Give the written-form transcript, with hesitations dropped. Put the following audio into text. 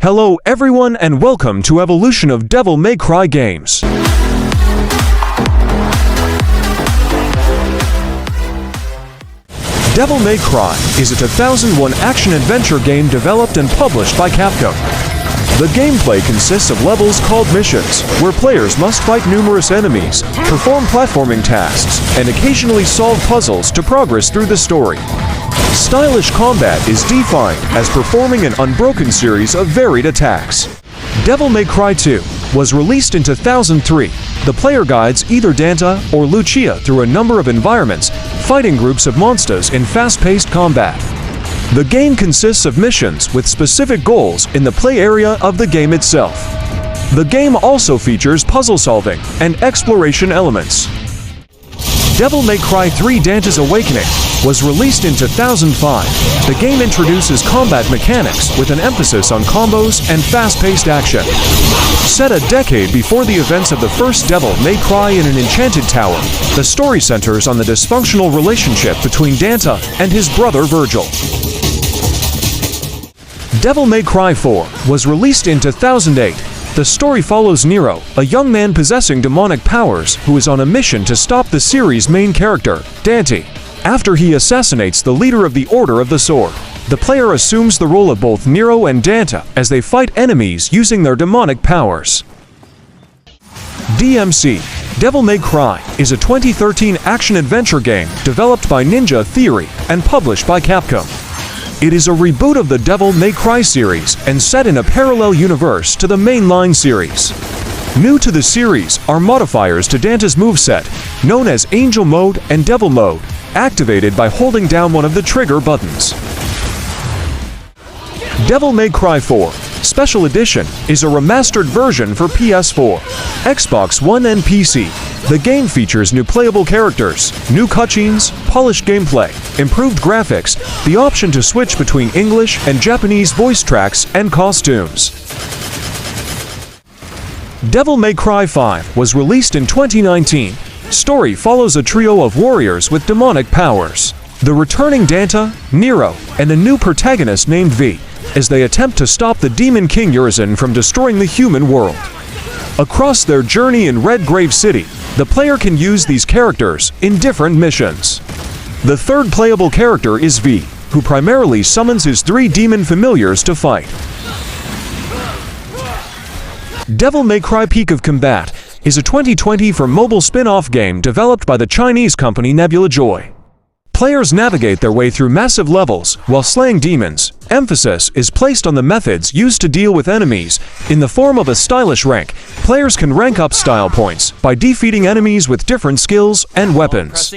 Hello everyone and welcome to Evolution of Devil May Cry games. Devil May Cry is a 2001 action-adventure game developed and published by Capcom. The gameplay consists of levels called missions, where players must fight numerous enemies, perform platforming tasks, and occasionally solve puzzles to progress through the story. Stylish combat is defined as performing an unbroken series of varied attacks. Devil May Cry 2 was released in 2003. The player guides either Dante or Lucia through a number of environments, fighting groups of monsters in fast-paced combat. The game consists of missions with specific goals in the play area of the game itself. The game also features puzzle solving and exploration elements. Devil May Cry 3 Dante's Awakening was released in 2005. The game introduces combat mechanics with an emphasis on combos and fast-paced action. Set a decade before the events of the first Devil May Cry in an enchanted tower, the story centers on the dysfunctional relationship between Dante and his brother Virgil. Devil May Cry 4 was released in 2008. The story follows Nero, a young man possessing demonic powers who is on a mission to stop the series' main character, Dante, after he assassinates the leader of the Order of the Sword. The player assumes the role of both Nero and Dante as they fight enemies using their demonic powers. DMC Devil May Cry is a 2013 action-adventure game developed by Ninja Theory and published by Capcom. It is a reboot of the Devil May Cry series and set in a parallel universe to the mainline series. New to the series are modifiers to Dante's moveset, known as Angel Mode and Devil Mode, activated by holding down one of the trigger buttons. Devil May Cry 4 Special Edition is a remastered version for PS4, Xbox One and PC. The game features new playable characters, new cutscenes, polished gameplay, improved graphics, the option to switch between English and Japanese voice tracks, and costumes. Devil May Cry 5 was released in 2019. Story follows a trio of warriors with demonic powers. The returning Dante, Nero, and a new protagonist named V, as they attempt to stop the Demon King Urizen from destroying the human world. Across their journey in Red Grave City, the player can use these characters in different missions. The third playable character is V, who primarily summons his 3 demon familiars to fight. Devil May Cry Peak of Combat is a 2020 for mobile spin-off game developed by the Chinese company Nebula Joy. Players navigate their way through massive levels while slaying demons. Emphasis is placed on the methods used to deal with enemies. In the form of a stylish rank, players can rank up style points by defeating enemies with different skills and weapons.